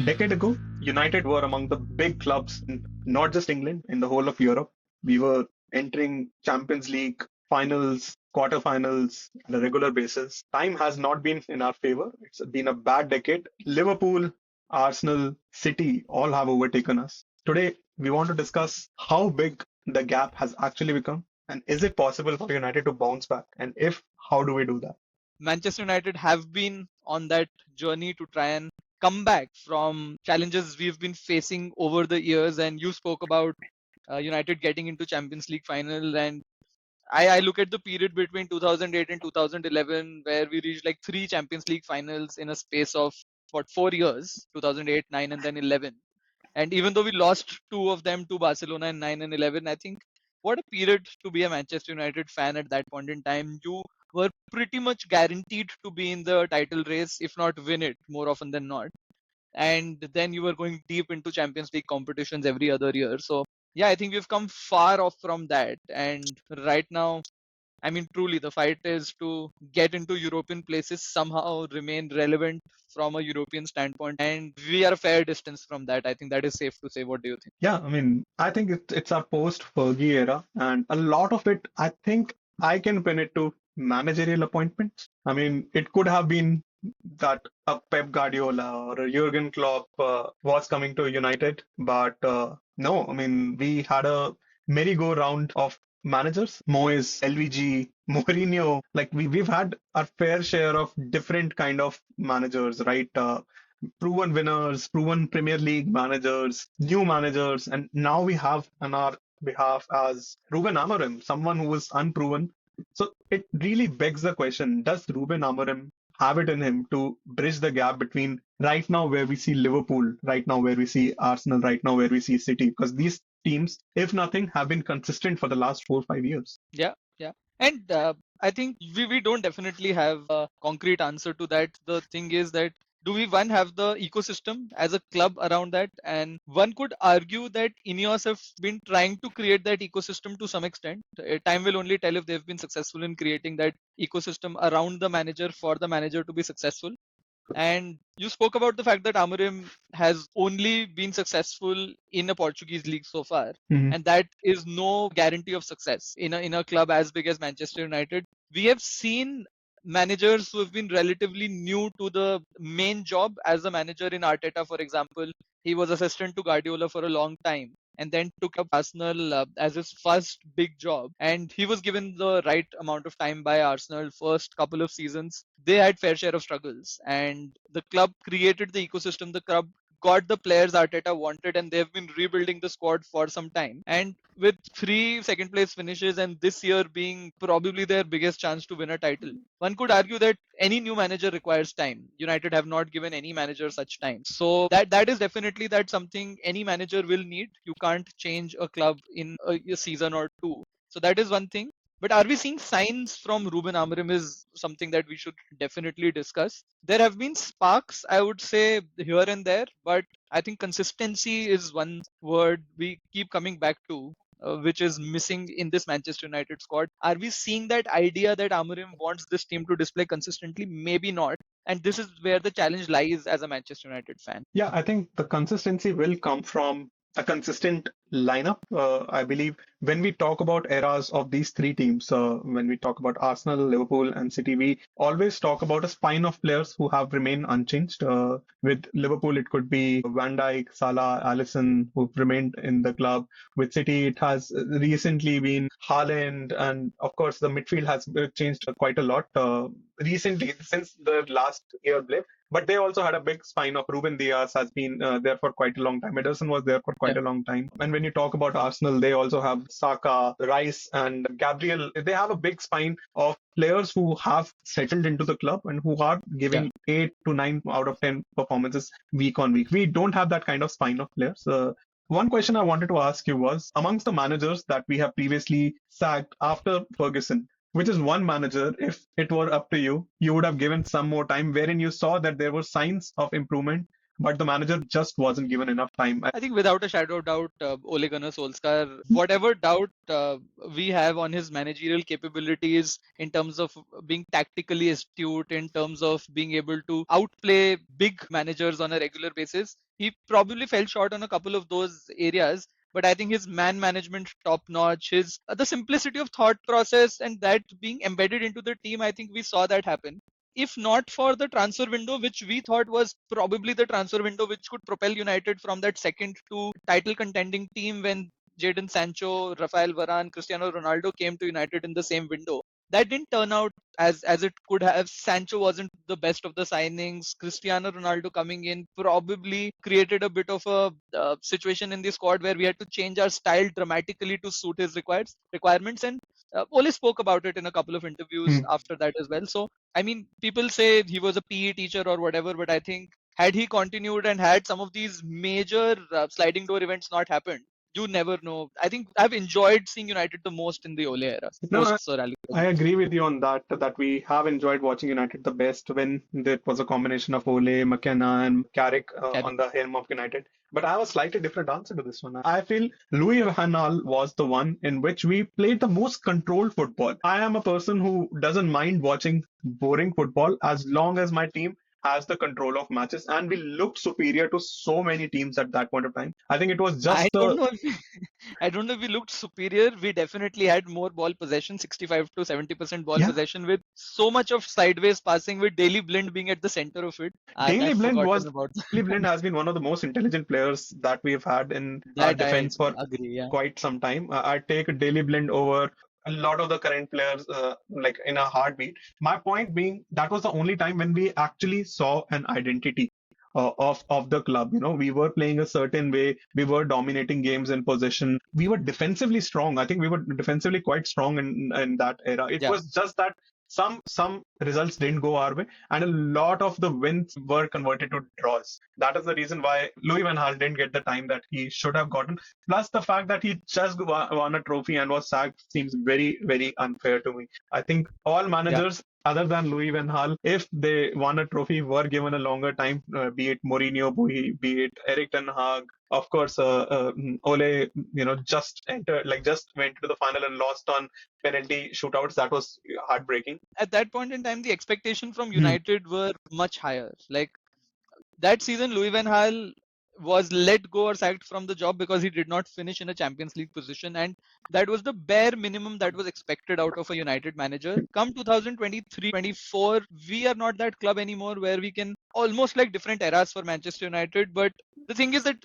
Decade ago, United were among the big clubs in not just England, in the whole of Europe. We were entering Champions League finals, quarterfinals on a regular basis. Time has not been in our favor. It's been a bad decade. Liverpool, Arsenal, City all have overtaken us. Today, we want to discuss how big the gap has actually become and is it possible for United to bounce back? And if, how do we do that? Manchester United have been on that journey to try and come back from challenges we've been facing over the years. And you spoke about United getting into Champions League final, and I look at the period between 2008 and 2011 where we reached like three Champions League finals in a space of what 4 years, 2008, 9, and then 11. And even though we lost two of them to Barcelona in 9 and 11, I think what a period to be a Manchester United fan at that point in time. You were pretty much guaranteed to be in the title race, if not win it more often than not. And then you were going deep into Champions League competitions every other year. So, yeah, I think we've come far off from that. And right now, I mean, truly, the fight is to get into European places, somehow remain relevant from a European standpoint. And we are a fair distance from that. I think that is safe to say. What do you think? Yeah, I mean, I think it's our post-Fergie era, and a lot of it, I think I can pin it to managerial appointments. I mean, it could have been that a Pep Guardiola or a Jurgen Klopp was coming to United, but no, I mean, we had a merry-go-round of managers, Moyes, LVG, Mourinho. Like we've had our fair share of different kind of managers, right? Proven winners, proven Premier League managers, new managers, and now we have on our behalf as Ruben Amorim, someone who is unproven. So it really begs the question, does Ruben Amorim have it in him to bridge the gap between right now where we see Liverpool, right now where we see Arsenal, right now where we see City? Because these teams, if nothing, have been consistent for the last 4 or 5 years. Yeah, yeah. And I think we don't definitely have a concrete answer to that. The thing is that do we one have the ecosystem as a club around that? And one could argue that Ineos have been trying to create that ecosystem to some extent. Time will only tell if they've been successful in creating that ecosystem around the manager for the manager to be successful. And you spoke about the fact that Amorim has only been successful in a Portuguese league so far, Mhm. and that is no guarantee of success in a club as big as Manchester United. We have seen managers who have been relatively new to the main job as a manager in Arteta, for example. He was assistant to Guardiola for a long time and then took up Arsenal as his first big job. And he was given the right amount of time by Arsenal first couple of seasons. They had fair share of struggles, and the club created the ecosystem. The club got the players Arteta wanted, and they've been rebuilding the squad for some time. And with three second place finishes, and this year being probably their biggest chance to win a title, one could argue that any new manager requires time. United have not given any manager such time. So that is definitely that something any manager will need. You can't change a club in a season or two. So that is one thing. But are we seeing signs from Ruben Amorim is something that we should definitely discuss. There have been sparks, I would say, here and there, but I think consistency is one word we keep coming back to, which is missing in this Manchester United squad. Are we seeing that idea that Amorim wants this team to display consistently? Maybe not. And this is where the challenge lies as a Manchester United fan. Yeah, I think the consistency will come from a consistent lineup. I believe when we talk about eras of these three teams, when we talk about Arsenal, Liverpool, and City, we always talk about a spine of players who have remained unchanged. With Liverpool, it could be Van Dijk, Salah, Alisson, who've remained in the club. With City, it has recently been Haaland, and of course, the midfield has changed quite a lot recently since the last year blip. But they also had a big spine of Ruben Diaz has been there for quite a long time. Ederson was there for Yeah. quite a long time. And when you talk about Arsenal, they also have Saka, Rice, and Gabriel. They have a big spine of players who have settled into the club and who are Yeah. giving 8 to 9 out of 10 performances week on week. We don't have that kind of spine of players. One question I wanted to ask you was amongst the managers that we have previously sacked after Ferguson, which is one manager, if it were up to you, you would have given some more time wherein you saw that there were signs of improvement, but the manager just wasn't given enough time. I think without a shadow of doubt, Ole Gunnar Solskjaer, whatever doubt we have on his managerial capabilities in terms of being tactically astute, in terms of being able to outplay big managers on a regular basis, he probably fell short on a couple of those areas. But I think his man management top notch, his the simplicity of thought process, and that being embedded into the team, I think we saw that happen. If not for the transfer window, which we thought was probably the transfer window which could propel United from that second to title contending team when Jadon Sancho, Rafael Varane, Cristiano Ronaldo came to United in the same window. That didn't turn out as it could have. Sancho wasn't the best of the signings. Cristiano Ronaldo coming in probably created a bit of a situation in the squad where we had to change our style dramatically to suit his requirements. And Ole spoke about it in a couple of interviews Hmm. after that as well. So I mean, people say he was a PE teacher or whatever, but I think had he continued and had some of these major sliding door events not happened, you never know. I think I've enjoyed seeing United the most in the Ole era, No, post Sir Alex I Ferguson. agree with you on that, that we have enjoyed watching United the best when there was a combination of Ole, McKenna, and Carrick Carrick. on the helm of United. But I have a slightly different answer to this one. I feel Louis van Gaal was the one in which we played the most controlled football. I am a person who doesn't mind watching boring football as long as my team has the control of matches, and we looked superior to so many teams at that point of time. I think it was I just don't the know if I don't know if we looked superior. We definitely had more ball possession, 65 to 70% ball yeah. possession with so much of sideways passing with Daily Blind being at the center of it. Daley I've Blind forgotten was about Daley Blind has been one of the most intelligent players that we've had in our that. I defense for agree. Yeah. quite some time. I take Daley Blind over a lot of the current players, like in a heartbeat. My point being that was the only time when we actually saw an identity of the club. You know, we were playing a certain way. We were dominating games in possession. We were defensively strong. I think we were defensively quite strong in that era. It Yeah. was just that some results didn't go our way, and a lot of the wins were converted to draws. That is the reason why Louis van Gaal didn't get the time that he should have gotten. Plus, the fact that he just won a trophy and was sacked seems very, very unfair to me. I think all Yeah. managers other than Louis van Gaal, if they won a trophy, were given a longer time, be it Mourinho, be it Eric Ten Hag, of course, Ole, just entered, like just went to the final and lost on penalty shootouts. That was heartbreaking. At that point in time, the expectation from Hmm. United were much higher. Like that season, Louis van Gaal was let go or sacked from the job because he did not finish in a Champions League position, and that was the bare minimum that was expected out of a United manager. Come 2023-24, we are not that club anymore where we can almost like different eras for Manchester United. But the thing is that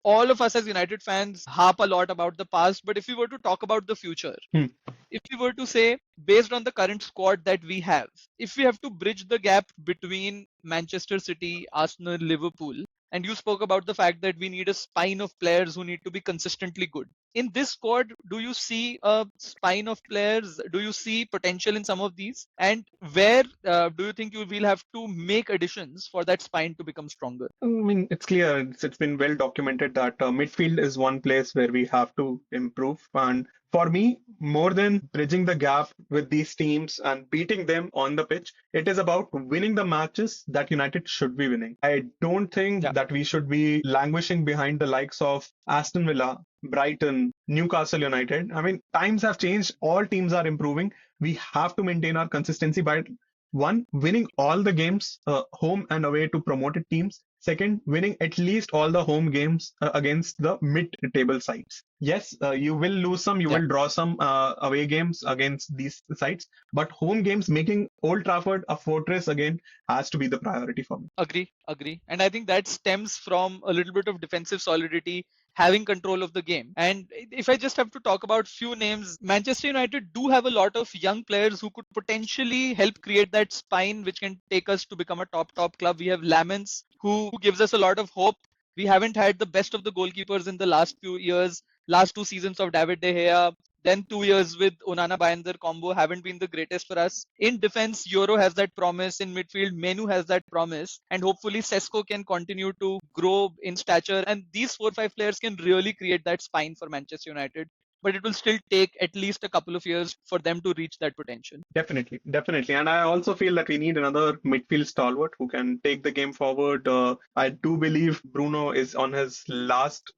all of us as United fans harp a lot about the past, but if we were to talk about the future, Hmm. if we were to say, based on the current squad that we have, if we have to bridge the gap between Manchester City, Arsenal, Liverpool, and you spoke about the fact that we need a spine of players who need to be consistently good. In this squad, do you see a spine of players? Do you see potential in some of these? And where do you think you will have to make additions for that spine to become stronger? I mean, it's clear, it's been well documented that midfield is one place where we have to improve. And for me, more than bridging the gap with these teams and beating them on the pitch, it is about winning the matches that United should be winning. I don't think Yeah, that we should be languishing behind the likes of Aston Villa, Brighton, Newcastle United. I mean, times have changed, all teams are improving. We have to maintain our consistency by one, winning all the games home and away to promoted teams. Second, winning at least all the home games against the mid-table sides. Yes, you will lose some, you yeah. will draw some away games against these sides, but home games, making Old Trafford a fortress again, has to be the priority for me. Agree, agree. And I think that stems from a little bit of defensive solidity, having control of the game. And if I just have to talk about few names, Manchester United do have a lot of young players who could potentially help create that spine which can take us to become a top club. We have Lamens who gives us a lot of hope. We haven't had the best of the goalkeepers in the last few years. Last 2 seasons of David De Gea, then 2 years with Onana Baynder combo haven't been the greatest for us. In defense, Euro has that promise. In midfield, Menu has that promise. And hopefully, Sesko can continue to grow in stature. And these 4 5 players can really create that spine for Manchester United. but it will still take at least a couple of years for them to reach that potential. Definitely, definitely. And I also feel that we need another midfield stalwart who can take the game forward. I do believe Bruno is on his last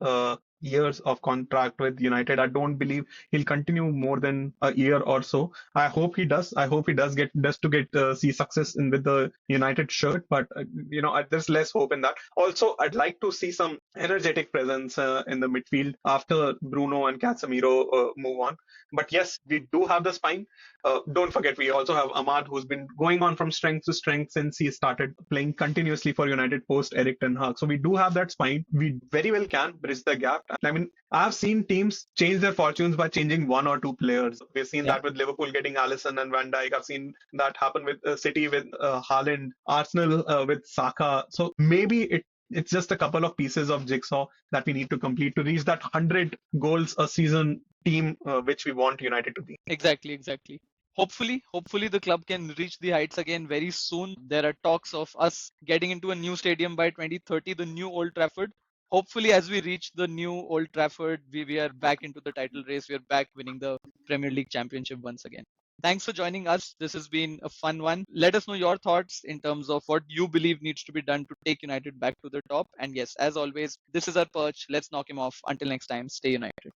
years of contract with United. I don't believe he'll continue more than a year or so. I hope he does. I hope he does to get see success in with the United shirt. But there's less hope in that. Also, I'd like to see some energetic presence in the midfield after Bruno and Casemiro move on. But yes, we do have the spine. Don't forget, we also have Ahmad, who's been going on from strength to strength since he started playing continuously for United post Eric Ten Hag. So we do have that spine. We very well can bridge the gap. I mean, I've seen teams change their fortunes by changing one or two players. We've seen Yeah. that with Liverpool getting Alisson and Van Dijk. I've seen that happen with City with Haaland, Arsenal with Saka. So maybe it's just a couple of pieces of jigsaw that we need to complete to reach that 100 goals a season team, which we want United to be. Exactly. Hopefully the club can reach the heights again very soon. There are talks of us getting into a new stadium by 2030, the new Old Trafford. Hopefully, as we reach the new Old Trafford, we are back into the title race. We are back winning the Premier League Championship once again. Thanks for joining us. This has been a fun one. Let us know your thoughts in terms of what you believe needs to be done to take United back to the top. And yes, as always, this is our perch. Let's knock him off. Until next time, stay United.